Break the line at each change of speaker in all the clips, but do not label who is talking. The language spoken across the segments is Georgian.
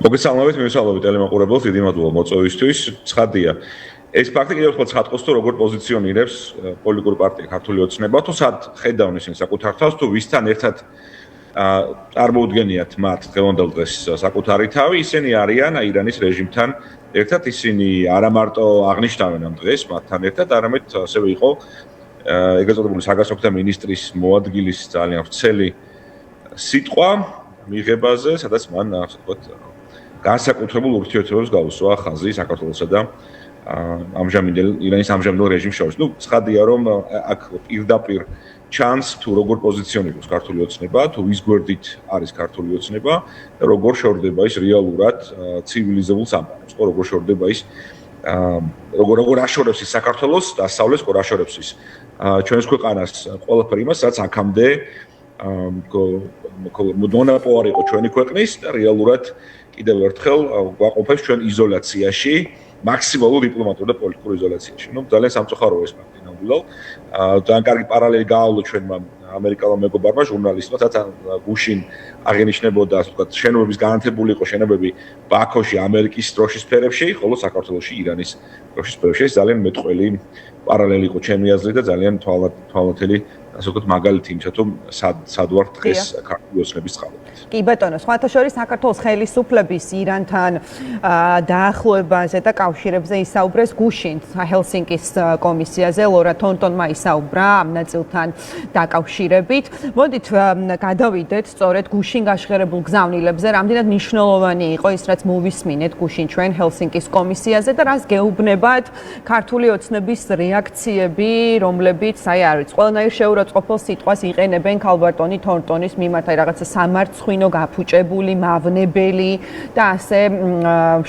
მოგესალმებით, მივესალმებით ტელემაყურებელს, დიდი მადლობა მოწვევისთვის. ცხადია. ეს ფაქტი კიდევ ერთხელ ცხადყოს, თუ როგორ პოზიციონირებს პოლიტიკური პარტია ქართული ოცნება, თუ სად ხედავენ ისინი საკუთარ თავს, თუ ვისთან ერთად წარმოუდგენიათ მათ დღევანდელ დღეს საკუთარი თავი, ისინი არიან ირანის რეჟიმთან ერთად, ისინი არა მარტო აღნიშნავენ ამ დღეს მათთან ერთად, არამედ ასევე იყო ეგრეთ წოდებული საგასოფთა მინისტრის მოადგილის ძალიან ვრცელი სიტყვა მიღებაზე, სადაც მან ასე ვთქვათ განსაკუთრებულ ურთიერთობებს გაუსვა ხაზი საქართველოსა და ირანის ამჟამინდელ რეჟიმს შორის. ცხადია, რომ აქ პირდაპირ ჩანს თუ როგორ პოზიციონირებს ქართული ოცნება, თუ ვის გვერდით არის ქართული ოცნება და როგორ შორდება ის რეალურად ცივილიზებულ სამყაროს, როგორ შორდება ის როგორ აშორებს ის საქართველოს დასავლეთს, როგორ აშორებს ის ჩვენს ქვეყანას ყველაფერ იმას, რაც აქამდე მონოპოლარი იყო ჩვენი ქვეყნის და რეალურად კიდევ ერთხელ გვაყოფებს ჩვენ იზოლაციაში, მაქსიმალურ დიპლომატიურ და პოლიტიკურ იზოლაციაში. ძალიან სამწუხაროა ეს ფაქტი ნამდვილად. ძალიან კარგი პარალელი გაავლო ჩვენმა ამერიკელმა მეგობარმა ჟურნალისტმა, რაც გუშინ აღინიშნებოდა, ასე ვთქვათ, შენობების განათებული იყო შენობები ბაქოში ამერიკის დროშის ფერებში, ხოლო საქართველოში ირანის დროშის ფერებში. ეს ძალიან მეტყველი პარალელი იყო ჩემი აზრით და ძალიან თვალნათელი ასე ვთქვათ მაგალითი იმისა, თუ სად ვარ დღეს ქართული ოცნების წყალობით.
კი ბატონო, სხვათა შორის საქართველოს ხელისუფლების ირანთან დაახლოებაზე და კავშირებზე ისაუბრეს გუშინ ჰელსინკის კომისიაზე, ლორა თონტონმა ისაუბრა ამ ნაწილთან დაკავშირებით. მოდით გადავიდეთ სწორედ გუშინ გაშხერებულ გზავნილებზე, რამდენად მნიშვნელოვანი იყო ის, რაც მოვისმინეთ გუშინ ჩვენ ჰელსინკის კომისიაზე და რას გეუბნებათ ქართული ოცნების რეაქციები, რომლებიც ყველანაირ შეურაცხყოფელ სიტყვას იყენებენ ქალბატონი თონტონის მიმართ, რაღაცა სამარცხვინო, გაფუჭებული, მავნებელი და ასე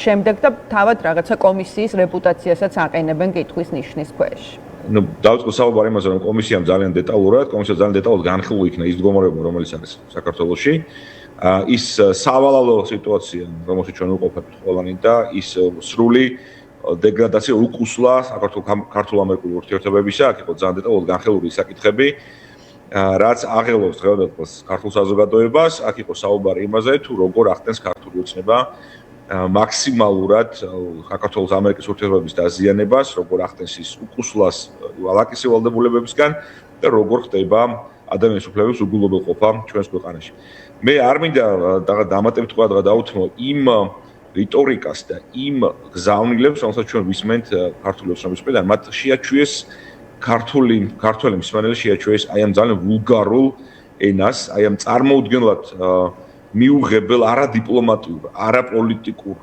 შემდეგ და თავად რაღაცა კომისიის რეპუტაციასაც აყენებენ კითხვის ნიშნის ქვეშ.
დავიწყო საუბარი იმაზე, რომ კომისიამ ძალიან დეტალურად განხილულ იქნა ის მდგომარეობა, რომელიც არის საქართველოში. ის სავალალო სიტუაცია, რომელშიც ჩვენ ვყოფებით ყველანი და ის სრული დეგრადაცია უკუსლა ქართულ-ამერიკული ურთიერთობებისა, აქ იყო ძალიან დეტალურად განხილული საკითხები, რაც აღელვებს დღევანდელს ქართულ საზოგადოებას, აქ იყო საუბარი იმაზე, თუ როგორ ახდენს ქართული ოცნება მაქსიმალურად საქართველოს ამერიკის ურთიერთობების დაზიანებას, როგორ ახდენს ის უკუსლას ვალაკის ვალდებულებებისგან და როგორ ხდება ადამიანის უფლებების უგულობელყოფა ჩვენს ქვეყანაში. მე არ მინდა დამატებით ყურადღება დავუთმო იმ რიტორიკას და იმ გზავნილებს, რომელსაც ჩვენ ვისმენთ ქართული ოცნების მხრიდან, მათ შეაჩვიეს ქართველი მსმენელი შეაჩვიეს აი ამ ძალიან ვულგარულ ენას, აი ამ წარმოუდგენლად მიუღებელ არადიპლომატიურ, არაპოლიტიკურ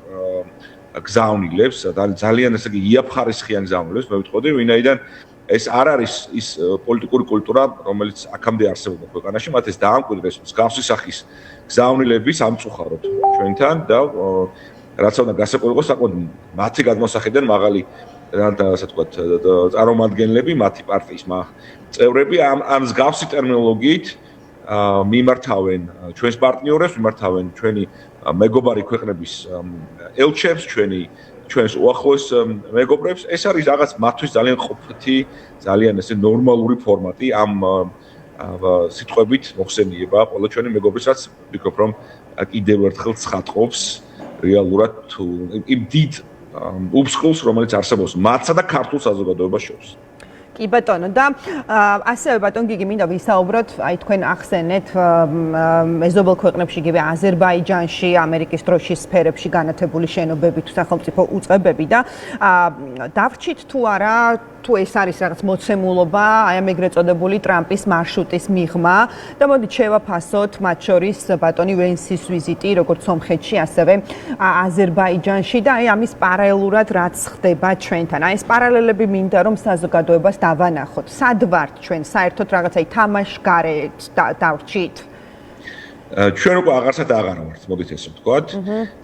გზავნილებს, ძალიან ესე იგი იაფხარისხიან გზავნილებს, მე ვიტყოდი, ვინაიდან ეს არ არის ის პოლიტიკური კულტურა, რომელიც აქამდე არსებობდა ქვეყანაში, მათ ეს დაამკვიდრეს მსგავსი სახის გზავნილების ამწუხაროდ ჩვენთან და რაც უნდა გასაკვირველო საკუთარ მათი გადმოსახედიდან მაღალი ასე ვთქვათ წარმომადგენლები მათი პარტიის წევრები ამ მსგავსი ტერმინოლოგიით მიმართავენ ჩვენს პარტნიორებს, მიმართავენ ჩვენი მეგობარი ქვეყნების ელჩებს, ჩვენს უახლოეს მეგობრებს. ეს არის რაღაც მათთვის ძალიან ყოფითი, ძალიან ესე ნორმალური ფორმატი ამ სიტყვებით მოხსენიება ყველა ჩვენი მეგობრისაც, ვფიქრობ, რომ კიდევ ერთხელ ცხადყოფს რეალურად იმ დიდ უბსხულს, რომელიც არსებობს მათსა და ქართულ საზოგადოებას შორის.
კი ბატონო და ასევე ბატონ გიგი მინდა ვისაუბროთ, აი თქვენ ახსენეთ მეზობელ ქვეყნებში, იგივე აზერბაიჯანში, ამერიკის დროშის სფერებში განათებული შენობები თუ სახელმწიფო უწყებები და დავრჩით თუ არა, თუ ეს არის რაღაც მოცემულობა, აი ამ ეგრეთ წოდებული ტრამპის მარშრუტის მიღმა და მოდით შევაფასოთ მათ შორის ბატონი ვენსის ვიზიტი, როგორც სომხეთში, ასევე აზერბაიჯანში და აი ამის პარალელურად რაც ხდება ჩვენთან. აი ეს პარალელები მინდა რომ საზოგადოებას დავანახოთ. სად ვართ ჩვენ საერთოდ რაღაცა თამაშგარეთ დავრჩით?
ჩვენ უკვე აღარსად აღარ ვართ, მოდით ესე ვთქვათ.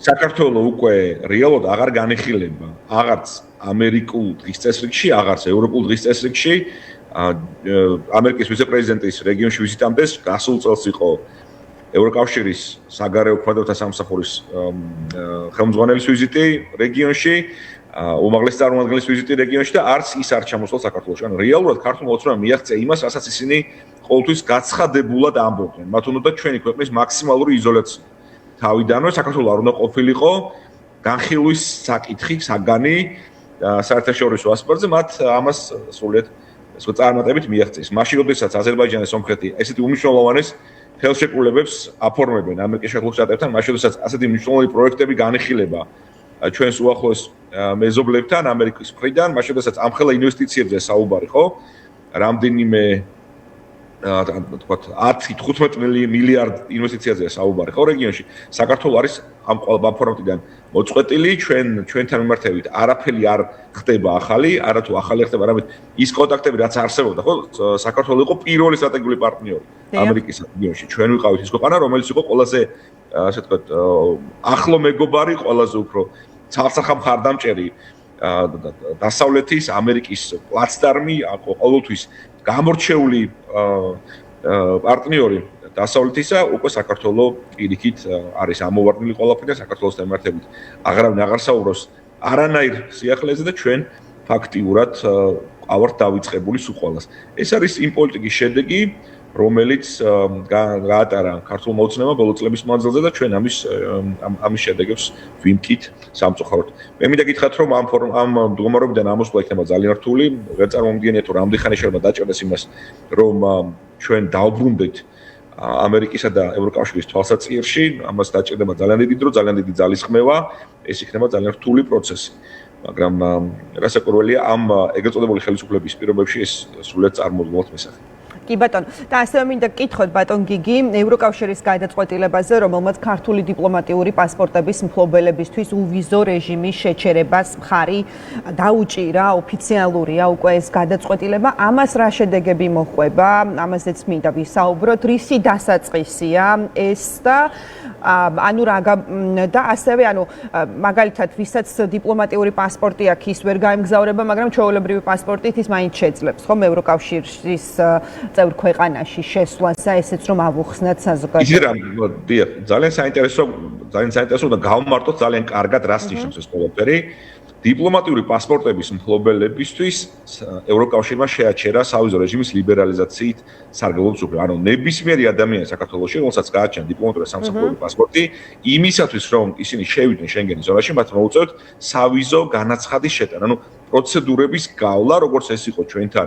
საქართველოს უკვე რეალურად აღარ განიხილება, აღარც ამერიკულ დღის წესრიგში, აღარც ევროპულ დღის წესრიგში. ამერიკის ვიცე-პრეზიდენტის რეგიონში ვიზიტამდე გასულ წელს იყო ევროკავშირის საგარეო ქმედებათა სამსახურის ხელმძღვანელის ვიზიტი რეგიონში, უმაღლესი წარმომადგენლის ვიზიტი რეგიონში და არც ის არ ჩამოსულა საქართველოში. ანუ რეალურად ქართულმა ოცნებამ მიაღწია იმას, რასაც ისინი ყოველთვის გაცხადებულად ამბობდნენ. მათ უნდა ჩვენი ქვეყნის მაქსიმალური იზოლაცია. თავიდანვე საქართველოს არ უნდა ყოფილიყო განხილვის საკითხი, საგანი საერთაშორისო ასპარეზზე, მათ ამას სრულიად წარმატებით მიაღწიეს. მაშინ, როდესაც აზერბაიჯანის სომხეთი ესეთი უმნიშვნელოვანეს ხელშეკრულებებს აფორმებენ ამერიკის შეერთებულ შტატებთან, მაშინ, როდესაც ასეთი მნიშვნელოვანი პროექტები განიხილება ჩვენს უახლოეს მეზობლებთან ამერიკის მხრიდან, მაშინ, როდესაც ამ ხელა ინვესტიციებზე საუბარი, ხო? რამდენიმე თქვათ 10-15 მილიარდ ინვესტიციაზე საუბარი ხო რეგიონში საქართველოს არის ამ ფორმატიდან მოწყვეტილი ჩვენთან მიმართებით არაფერი არ ხდება ახალი არათუ ახალი ხდება არამედ ის კონტაქტები რაც არსებობდა ხო საქართველოს იყო პირველი სტრატეგიული პარტნიორი ამერიკის რეგიონში ჩვენ ვიყავით ის ქვეყანა რომელიც იყო ყველაზე ასე ვთქვათ ახლო მეგობარი ყველაზე უფრო ცალსახა მხარდამჭერი დასავლეთის ამერიკის პლაცდარმი ყოველთვის გამორჩეული პარტნიორი დასავლეთისა უკვე საქართველოს პირიქით არის ამოვარდნილი ყველაფერი და საქართველოს დამართებით აღარავინ აღარ საუბრობს არანაირ სიახლეზე და ჩვენ ფაქტიურად ავართ დავიწყებული სულ ყველას ეს არის იმ პოლიტიკის შედეგი რომელიც გაატარა ქართულ მოძნებმა ბოლო წლების მანძილზე და ჩვენ ამის შედეგებს ვიმტკით სამწუხაროდ. მე მინდა გითხრათ რომ ამ მდგომარეობიდან ამოსვლა იქნება ძალიან რთული, ვერ წარმომიდგენია თუ რამდენი ხანი შეიძლება დაჭერდეს იმას რომ ჩვენ დავბრუნდეთ ამერიკისა და ევროკავშირის თვალსაჩინში, ამას დაჭერდება ძალიან დიდი დრო, ძალიან დიდი ძალისხმევა, ეს იქნება ძალიან რთული პროცესი. მაგრამ რასაკვირველია ამ ეგრეთ წოდებული ხელისუფლების პირობებში ეს სრულიად წარმოუდგენლად მესახი.
კი ბატონო და ასევე მინდა გკითხოთ ბატონ გიგი ევროკავშირის გადაწყვეტილებაზე რომელმაც ქართული დიპლომატიური პასპორტების მფლობელებისთვის უვიზო რეჟიმის შეჩერებას მხარი დაუჭირა ოფიციალურია უკვე ეს გადაწყვეტილება ამას რა შედეგები მოჰყვება ამაზეც მინდა ვისაუბროთ რისი დასაწყისია ეს და ანუ რა და ასევე ანუ მაგალითად ვისაც დიპლომატიური პასპორტი აქვს ის ვერ გაემგზავრება მაგრამ ჩვეულებრივი პასპორტით ის მაინც შეძლებს ხომ ევროკავშირის წევრ ქვეყანაში შესვლას და ესეც რომ ავუხსნათ საზოგადოება.
დიახ, ძალიან საინტერესო და გავმარტოთ ძალიან კარგად რას ნიშნავს ეს ყველაფერი. დიპლომატიური პასპორტების მფლობელებისთვის ევროკავშირმა შეაჩერა სავიზო რეჟიმის ლიბერალიზაციით სარგებლობის უფლება. ანუ ნებისმიერი ადამიანი საქართველოში, რომელსაც გააჩნია დიპლომატიური სამსახურების პასპორტი, იმისათვის რომ ისინი შევიდნენ შენგენის ზონაში, მათ მოუწევთ სავიზო განაცხადის შეტანა. ანუ პროცედურების გავლა, როგორც ეს იყო ჩვენთან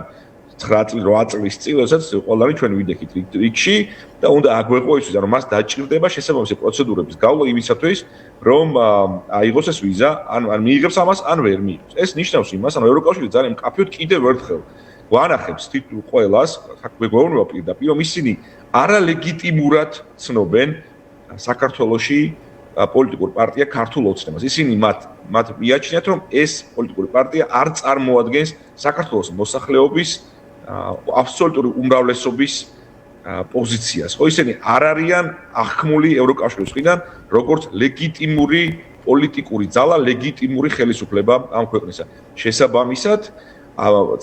9-8 წლის წინ, როდესაც ყველანი ჩვენ ვიდექით რიგში და უნდა აგვეყო ის ვიზა, რომ მას დაჭირდება შესაბამისი პროცედურების გავლა იმისათვის, რომ აიღოს ეს ვიზა, ან მიიღებს ამას, ან ვერ მიიღებს. ეს ნიშნავს იმას, რომ ევროკავშირი ძალიან მკაფიოდ კიდევ ერთხელ გვანახებს ყველას, გვეუბნება პირდაპირ, რომ ისინი არალეგიტიმურად ცნობენ საქართველოში პოლიტიკურ პარტია ქართულ ოცნებას. ისინი მათ მიაჩნიათ, რომ ეს პოლიტიკური პარტია არ წარმოადგენს საქართველოს მოსახლეობის აბსოლუტური უმრავლესობის პოზიციას. ხო ისინი არ არიან აღქმული ევროკავშირის მხრიდან, როგორც ლეგიტიმური პოლიტიკური ძალა, ლეგიტიმური ხელისუფლება ამ ქვეყნისა. შესაბამისად,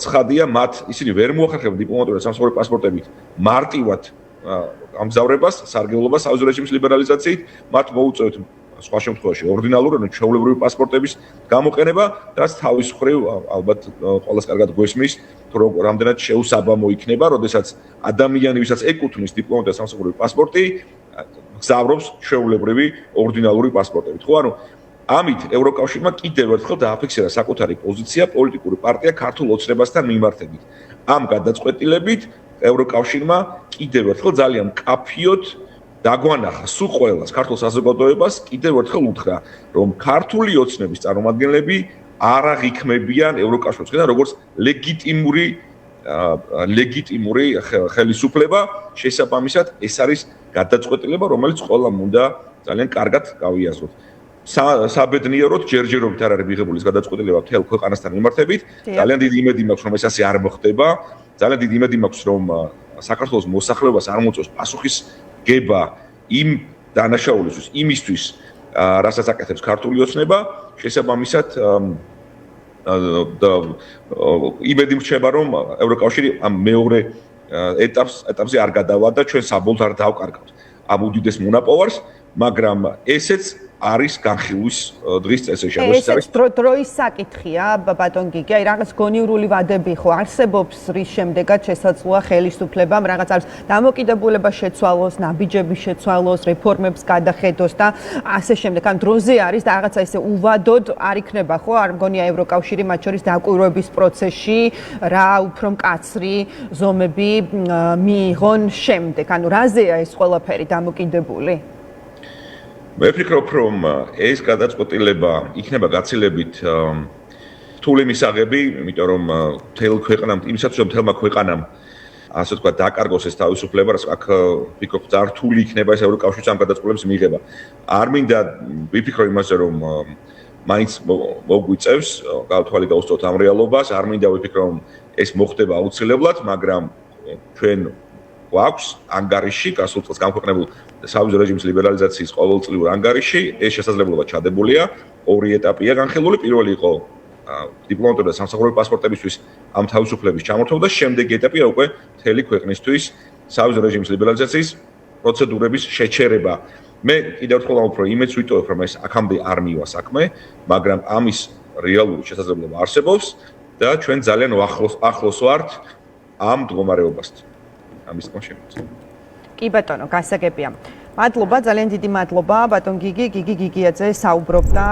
ცხადია მათ ისინი ვერ მოახერხებენ დიპლომატიური სამსახურების პასპორტებით მარტივად ამგზავრებას, სარგებლობას სავიზო რეჟიმის ლიბერალიზაციით, მათ მოუწევთ სხვა შემთხვევაში ორდინალური, ანუ ჩვეულებრივი პასპორტების გამოყენება, რაც თავის მხრივ ალბათ ყველას კარგად გვესმის, თუ რამდენად შეუსაბამო იქნება, როდესაც ადამიანი, ვისაც ეკუთვნის დიპლომატიური სამსახურების პასპორტი, გზავრობს ჩვეულებრივი ორდინალური პასპორტებით. ხო, ანუ ამით ევროკავშირმა კიდევ ერთხელ დააფიქსირა საკუთარი პოზიცია პოლიტიკური პარტია ქართულ ოცნებასთან მიმართებით. ამ გადაწყვეტილებით ევროკავშირმა კიდევ ერთხელ ძალიან მკაფიოდ დაგვანახა სულ ყველას ქართულ საზოგადოებას კიდევ ერთხელ უთხრა რომ ქართული ოცნების წარმომადგენლები არ აღიქმებიან ევროკავშირის მხრიდან როგორც ლეგიტიმური ხელისუფლება შესაბამისად ეს არის გადაწყვეტილება რომელიც ყველამ უნდა ძალიან კარგად გავიაზროთ საბედნიეროდ ჯერჯერობით არ არის მიღებული ეს გადაწყვეტილება მთელ ქვეყანასთან მიმართებით ძალიან დიდი იმედი მაქვს რომ ეს ასე არ მოხდება ძალიან დიდი იმედი მაქვს რომ საქართველოს მოსახლეობას არ მოწევს პასუხისგება იმ დანაშაულისთვის იმისთვის რასაც აკეთებს ქართული ოცნება შესაბამისად იმედი მრჩება რომ ევროკავშირი ამ მეორე ეტაპზე არ გადავა და ჩვენ საბოლოოდ არ დავკარგავთ ამ უდიდეს მონაპოვარს მაგრამ ესეც არის განხილვის დღის წესრიგი.
ეს დროის საკითხია, ბატონ გიგი, აი რაღაც გონივრული ვადები ხო არსებობს, რის შემდეგაც შესაძლოა ხელისუფლებამ რაღაც არის დამოკიდებულება შეცვალოს, ნაბიჯები შეცვალოს, რეფორმებს გადახედოს და ასე შემდეგ. ან დროზე არის და რაღაცა ესე უვადოდ არ იქნება ხო? არ მგონია ევროკავშირი მათ შორის დაკვირვების პროცესში რა უფრო მკაცრი ზომები მიიღონ შემდეგ. ანუ რაზეა ეს ყველაფერი დამოკიდებული?
მე ვფიქრობ, რომ ეს გადაწყვეტილება იქნება გაცილებით რთული მისაღები, იმიტომ რომ მთელ ქვეყანამ, იმისათვის რომ მთელმა ქვეყანამ ასე ვთქვათ, დაკარგოს ეს თავისუფლება, აქ ვფიქრობ, ძალიან რთული იქნება ეს ევროკავშირის ამ გადაწყვეტილების მიღება. არ მინდა ვიფიქრო იმაზე, რომ მაინც მოგვიწევს გავთვალი გაუსწროთ ამ რეალობას, არ მინდა ვიფიქრო, რომ ეს მოხდება აუცილებლად, მაგრამ ჩვენ გვაქვს ანგარიში, გასულ წელს განქვეყნებულ სავიზო რეჟიმის ლიბერალიზაციის ყოველწლიურ ანგარიში, ეს შესაძლებლობა ჩადებულია, ორი ეტაპია განხილული, პირველი იყო დიპლომატიური და სამსახურებო პასპორტებისთვის ამ თავისუფლების ჩამორთმევა და შემდეგი ეტაპია უკვე მთელი ქვეყნისთვის სავიზო რეჟიმის ლიბერალიზაციის პროცედურების შეჩერება. მე კიდევ ერთხელ ვამბობ, რომ იმედს ვიტოვებ, რომ ეს აქამდე არ მივა საქმე, მაგრამ ამის რეალური შესაძლებლობა არსებობს და ჩვენ ძალიან ახლოს ვართ ამ მდგომარეობასთან. ამის თქმა შემიძლია.
კი ბატონო, გასაგებია. მადლობა, ძალიან დიდი მადლობა ბატონ გიგი გიგიაძე საუბრობდა